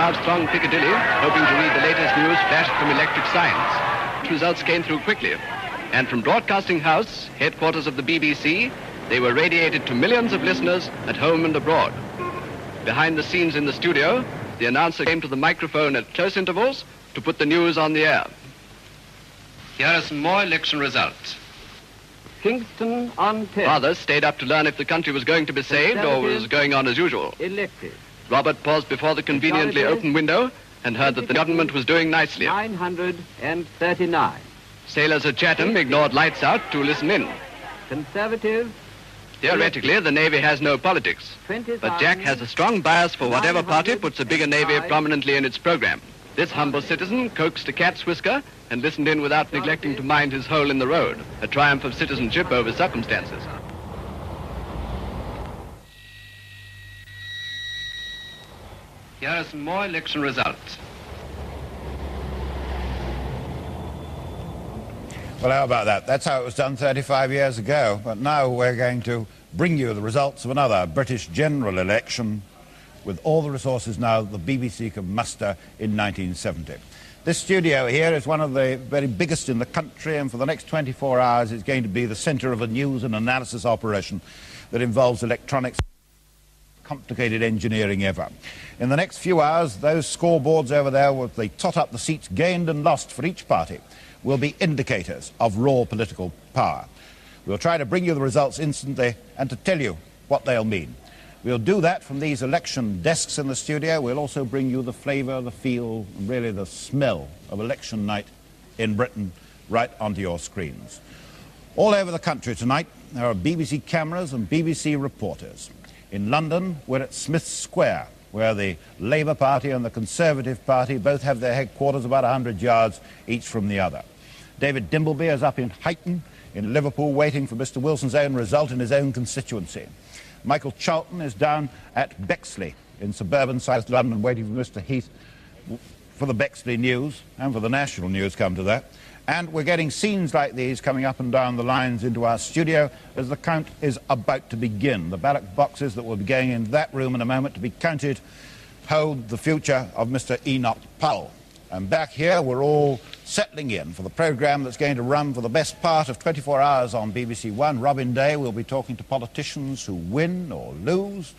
crowds thronged Piccadilly, hoping to read the latest news flashed from electric signs. Results came through quickly, and from Broadcasting House, headquarters of the BBC, they were radiated to millions of listeners at home and abroad. Behind the scenes in the studio, the announcer came to the microphone at close intervals to put the news on the air. Here are some more election results. Kingston on 10. Fathers stayed up to learn if the country was going to be saved or was going on as usual. Elected. Robert paused before the conveniently open window and heard that the government was doing nicely. 939. Sailors at Chatham ignored lights out to listen in. Conservative. Theoretically, the Navy has no politics. 20, But Jack has a strong bias for whatever party puts a bigger Navy prominently in its program. This humble citizen coaxed a cat's whisker and listened in without neglecting to mind his hole in the road, a triumph of citizenship over circumstances. Here are some more election results. Well, how about that? That's how it was done 35 years ago. But now we're going to bring you the results of another British general election with all the resources now the BBC could muster in 1970. This studio here is one of the very biggest in the country, and for the next 24 hours it's going to be the centre of a news and analysis operation that involves electronics, complicated engineering ever. In the next few hours, those scoreboards over there with the tot up the seats gained and lost for each party will be indicators of raw political power. We'll try to bring you the results instantly and to tell you what they'll mean. We'll do that from these election desks in the studio. We'll also bring you the flavour, the feel, and really the smell of election night in Britain right onto your screens. All over the country tonight, there are BBC cameras and BBC reporters. In London, we're at Smith Square, where the Labour Party and the Conservative Party both have their headquarters about 100 yards each from the other. David Dimbleby is up in Huyton in Liverpool waiting for Mr Wilson's own result in his own constituency. Michael Charlton is down at Bexley in suburban South London waiting for Mr Heath for the Bexley news and for the national news, come to that. And we're getting scenes like these coming up and down the lines into our studio as the count is about to begin. The ballot boxes that will be going into that room in a moment to be counted hold the future of Mr Enoch Powell. And back here we're all settling in for the programme that's going to run for the best part of 24 hours on BBC One. Robin Day will be talking to politicians who win or lose,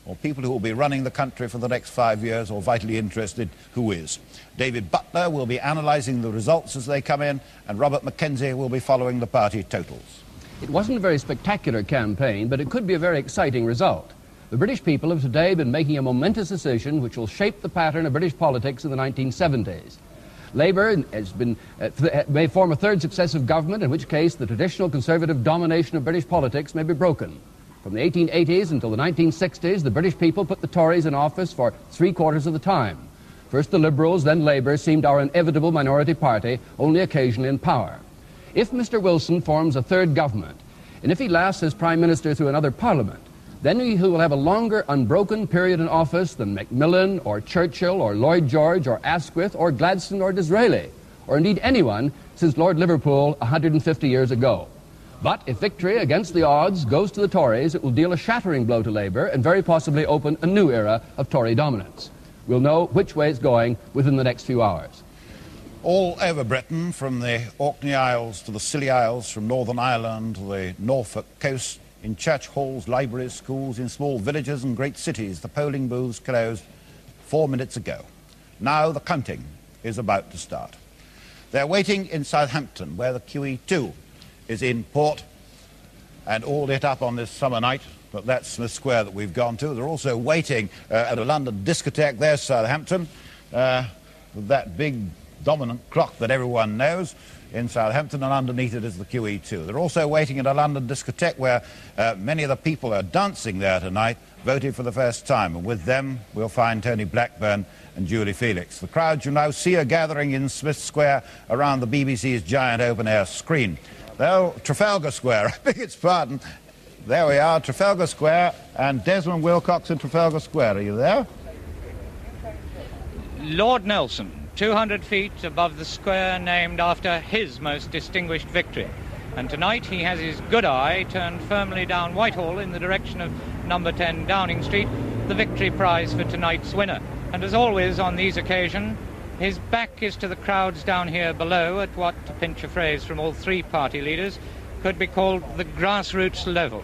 or people who will be running the country for the next 5 years, or vitally interested who is. David Butler will be analysing the results as they come in, and Robert Mackenzie will be following the party totals. It wasn't a very spectacular campaign, but it could be a very exciting result. The British people have today been making a momentous decision which will shape the pattern of British politics in the 1970s. Labour may form a third successive government, in which case the traditional conservative domination of British politics may be broken. From the 1880s until the 1960s, the British people put the Tories in office for 3/4 of the time. First the Liberals, then Labour seemed our inevitable minority party, only occasionally in power. If Mr Wilson forms a third government, and if he lasts as Prime Minister through another Parliament, then he will have a longer unbroken period in office than Macmillan or Churchill or Lloyd George or Asquith or Gladstone or Disraeli, or indeed anyone since Lord Liverpool 150 years ago. But if victory against the odds goes to the Tories, it will deal a shattering blow to Labour and very possibly open a new era of Tory dominance. We'll know which way it's going within the next few hours. All over Britain, from the Orkney Isles to the Scilly Isles, from Northern Ireland to the Norfolk coast, in church halls, libraries, schools, in small villages and great cities, the polling booths closed 4 minutes ago. Now the counting is about to start. They're waiting in Southampton, where the QE2 is in port and all lit up on this summer night, but that's Smith Square that we've gone to. They're also waiting at a London discotheque. There's Southampton, with that big dominant clock that everyone knows in Southampton, and underneath it is the QE2. They're also waiting at a London discotheque where many of the people are dancing there tonight, voting for the first time, and with them we'll find Tony Blackburn and Julie Felix. The crowds you now see are gathering in Smith Square around the BBC's giant open-air screen. They're Trafalgar Square, I beg its pardon. There we are, Trafalgar Square, and Desmond Wilcox in Trafalgar Square. Are you there? Lord Nelson, 200 feet above the square named after his most distinguished victory. And tonight he has his good eye turned firmly down Whitehall in the direction of number 10 Downing Street, the victory prize for tonight's winner. And as always on these occasions, his back is to the crowds down here below at what, to pinch a phrase from all three party leaders, could be called the grassroots level.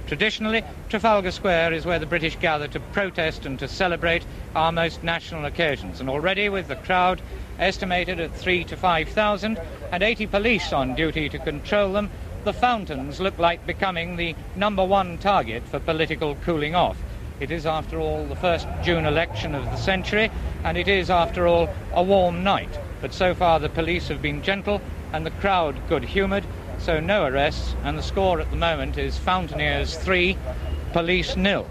Traditionally, Trafalgar Square is where the British gather to protest and to celebrate our most national occasions. And already with the crowd estimated at 3,000 to 5,000 and 80 police on duty to control them, the fountains look like becoming the #1 target for political cooling off. It is, after all, the first June election of the century, and it is, after all, a warm night. But so far the police have been gentle and the crowd good-humoured, so no arrests, and the score at the moment is Fountaineers 3, Police 0.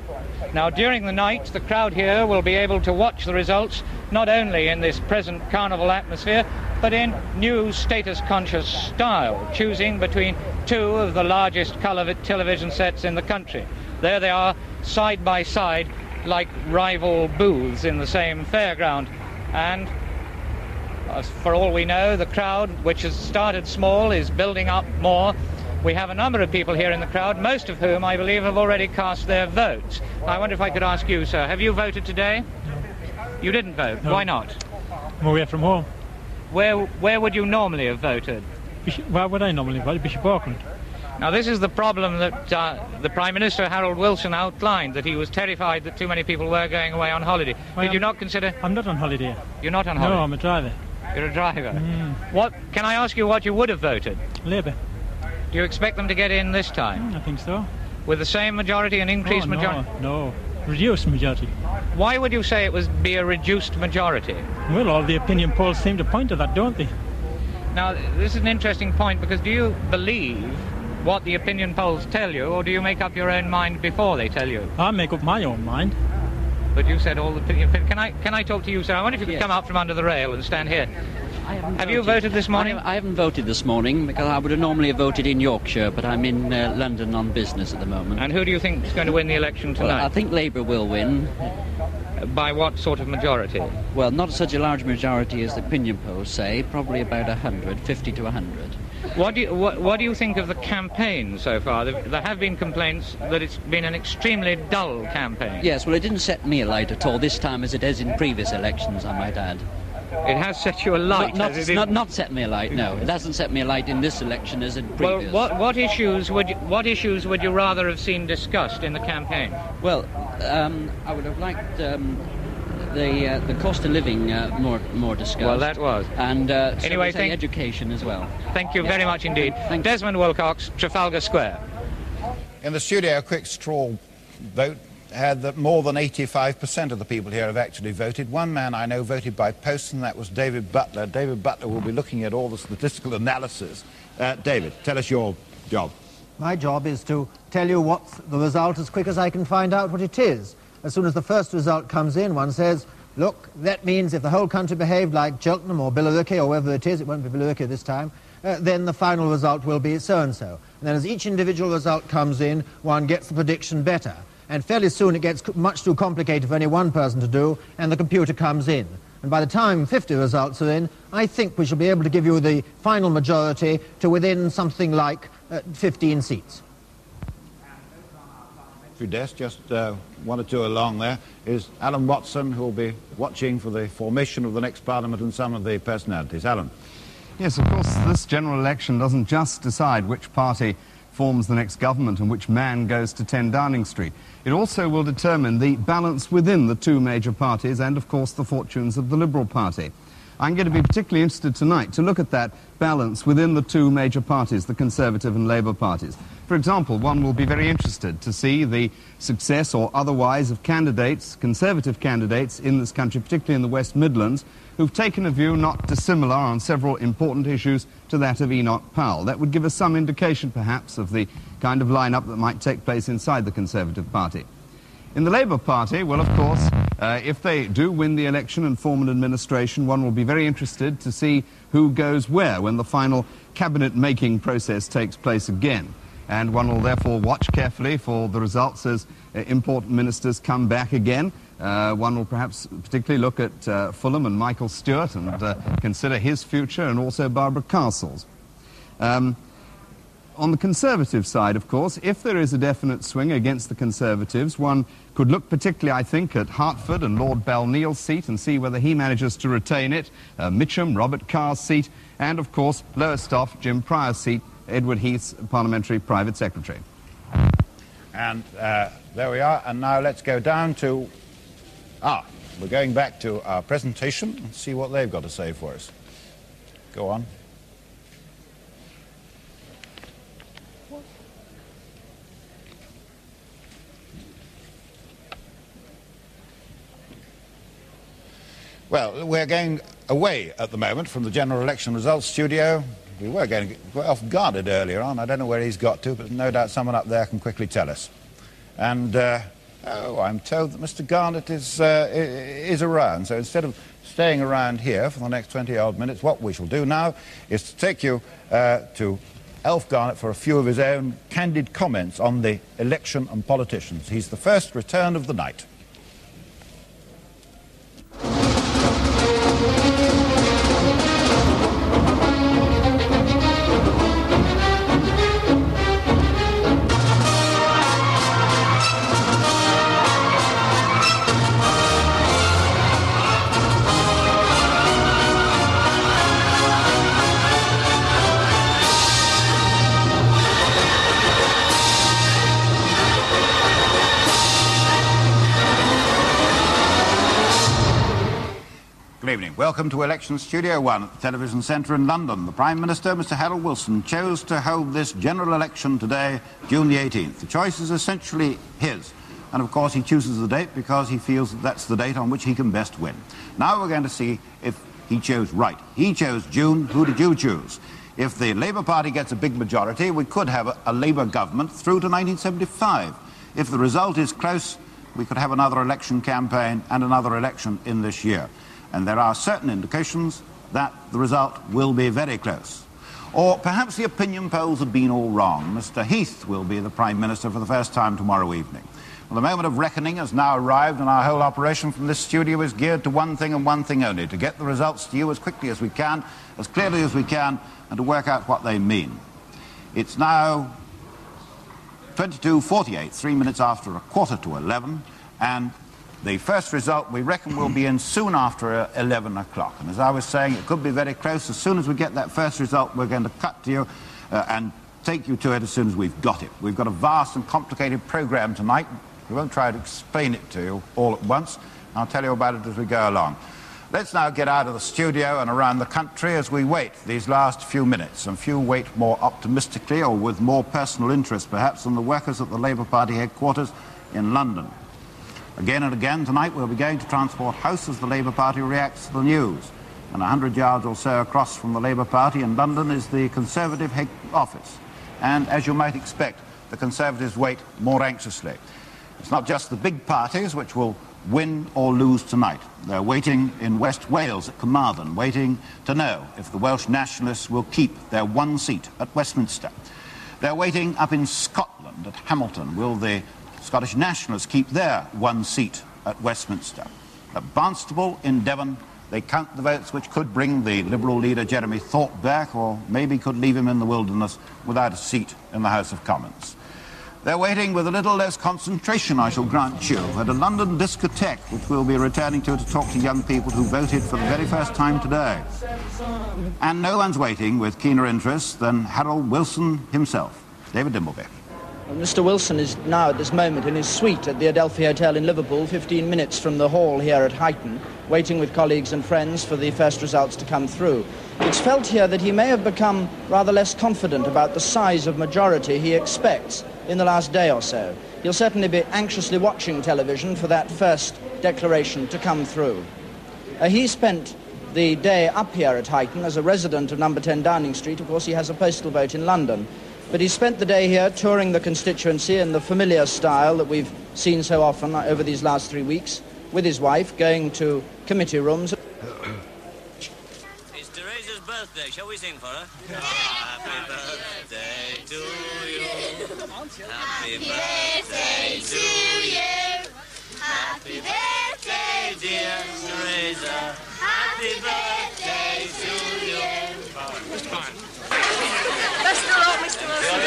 Now, during the night, the crowd here will be able to watch the results, not only in this present carnival atmosphere, but in new status-conscious style, choosing between two of the largest colour television sets in the country. There they are, side by side, like rival booths in the same fairground. And for all we know, the crowd, which has started small, is building up more. We have a number of people here in the crowd, most of whom, I believe, have already cast their votes. I wonder if I could ask you, sir, have you voted today? You didn't vote. No. Why not? I'm away from home. Where would you normally have voted? Where would I normally vote? Bishop Auckland. Now, this is the problem that the Prime Minister, Harold Wilson, outlined, that he was terrified that too many people were going away on holiday. Well, Did you not consider... I'm not on holiday. You're not on holiday? No, I'm a driver. You're a driver. What? Can I ask you what you would have voted? Labour. Do you expect them to get in this time? I think so. With the same majority, an increased majority? No, reduced majority. Why would you say it would be a reduced majority? Well, all the opinion polls seem to point to that, don't they? Now, this is an interesting point, because do you believe what the opinion polls tell you, or do you make up your own mind before they tell you? I make up my own mind. But you said all the opinion... Can I talk to you, sir? I wonder if you could come out from under the rail and stand here. Have you voted this morning? I haven't voted this morning, because I would have normally voted in Yorkshire, but I'm in London on business at the moment. And who do you think is going to win the election tonight? Well, I think Labour will win. By what sort of majority? Well, not such a large majority as the opinion polls say, probably about 100, 50 to 100. What do you think of the campaign so far? There have been complaints that it's been an extremely dull campaign. Yes, well, it didn't set me alight at all this time, as it has in previous elections, I might add. It has set you alight. Not set me alight. No, it hasn't set me alight in this election as in previous. Well, what issues would you rather have seen discussed in the campaign? Well, I would have liked the cost of living more discussed. Well, that was. And anyway, education as well. Thank you very much indeed. Desmond Wilcox, Trafalgar Square. In the studio, a quick straw vote had that more than 85% of the people here have actually voted. One man I know voted by post, and that was David Butler. David Butler will be looking at all the statistical analysis. David, tell us your job. My job is to tell you what's the result as quick as I can find out what it is. As soon as the first result comes in, one says, look, that means if the whole country behaved like Cheltenham or Billericay or wherever it is, it won't be Billericay this time, then the final result will be so-and-so. And then as each individual result comes in, one gets the prediction better. And fairly soon it gets much too complicated for any one person to do, and the computer comes in. And by the time 50 results are in, I think we shall be able to give you the final majority to within something like 15 seats. Desk, just one or two along there, is Alan Watson, who will be watching for the formation of the next Parliament and some of the personalities. Alan. Yes, of course, this general election doesn't just decide which party forms the next government and which man goes to 10 Downing Street. It also will determine the balance within the two major parties and, of course, the fortunes of the Liberal Party. I'm going to be particularly interested tonight to look at that balance within the two major parties, the Conservative and Labour parties. For example, one will be very interested to see the success or otherwise of candidates, Conservative candidates in this country, particularly in the West Midlands, who've taken a view not dissimilar on several important issues to that of Enoch Powell. That would give us some indication, perhaps, of the kind of line-up that might take place inside the Conservative Party. In the Labour Party, well, of course, if they do win the election and form an administration, one will be very interested to see who goes where when the final cabinet-making process takes place again. And one will therefore watch carefully for the results as important ministers come back again. One will perhaps particularly look at Fulham and Michael Stewart and consider his future, and also Barbara Castle's. On the Conservative side, of course, if there is a definite swing against the Conservatives, one could look particularly, I think, at Hertford and Lord Balneil's seat and see whether he manages to retain it, Mitcham, Robert Carr's seat, and, of course, Lowestoft, Jim Pryor's seat, Edward Heath's Parliamentary Private Secretary. And there we are, and now let's go down to... we're going back to our presentation and see what they've got to say for us. Go on. Well, we're going away at the moment from the general election results studio. We were going to get off guarded earlier on. I don't know where he's got to, but no doubt someone up there can quickly tell us. And, I'm told that Mr. Garnett is around. So instead of staying around here for the next 20-odd minutes, what we shall do now is to take you to Alf Garnett for a few of his own candid comments on the election and politicians. He's the first return of the night. Welcome to Election Studio 1 at the Television Centre in London. The Prime Minister, Mr. Harold Wilson, chose to hold this general election today, June the 18th. The choice is essentially his. And of course he chooses the date because he feels that that's the date on which he can best win. Now we're going to see if he chose right. He chose June. Who did you choose? If the Labour Party gets a big majority, we could have a Labour government through to 1975. If the result is close, we could have another election campaign and another election in this year. And there are certain indications that the result will be very close. Or perhaps the opinion polls have been all wrong. Mr. Heath will be the Prime Minister for the first time tomorrow evening. Well, the moment of reckoning has now arrived, and our whole operation from this studio is geared to one thing and one thing only: to get the results to you as quickly as we can, as clearly as we can, and to work out what they mean. It's now 22:48, 3 minutes after 11:15, and the first result, we reckon, will be in soon after 11 o'clock. And as I was saying, it could be very close. As soon as we get that first result, we're going to cut to you and take you to it as soon as we've got it. We've got a vast and complicated programme tonight. We won't try to explain it to you all at once. I'll tell you about it as we go along. Let's now get out of the studio and around the country as we wait these last few minutes. And few wait more optimistically or with more personal interest, perhaps, than the workers at the Labour Party headquarters in London. Again and again tonight we'll be going to Transport House as the Labour Party reacts to the news. And 100 yards or so across from the Labour Party in London is the Conservative head office. And as you might expect, the Conservatives wait more anxiously. It's not just the big parties which will win or lose tonight. They're waiting in West Wales at Carmarthen, waiting to know if the Welsh Nationalists will keep their one seat at Westminster. They're waiting up in Scotland at Hamilton. Will the Scottish Nationalists keep their one seat at Westminster? At Barnstaple in Devon, they count the votes which could bring the Liberal leader Jeremy Thorpe back, or maybe could leave him in the wilderness without a seat in the House of Commons. They're waiting with a little less concentration, I shall grant you, at a London discotheque, which we'll be returning to talk to young people who voted for the very first time today. And no one's waiting with keener interest than Harold Wilson himself. David Dimbleby. Well, Mr. Wilson is now at this moment in his suite at the Adelphi Hotel in Liverpool, 15 minutes from the hall here at Huyton, waiting with colleagues and friends for the first results to come through. It's felt here that he may have become rather less confident about the size of majority he expects in the last day or so. He'll certainly be anxiously watching television for that first declaration to come through. He spent the day up here at Huyton as a resident of number 10 Downing Street. Of course, he has a postal vote in London. But he spent the day here touring the constituency in the familiar style that we've seen so often over these last 3 weeks, with his wife, going to committee rooms. It's Teresa's birthday. Shall we sing for her? Yeah. Happy birthday to you. Happy birthday to you. Happy birthday, dear Teresa. Happy birthday to you. That's fine. a lot, Mr. Wilson.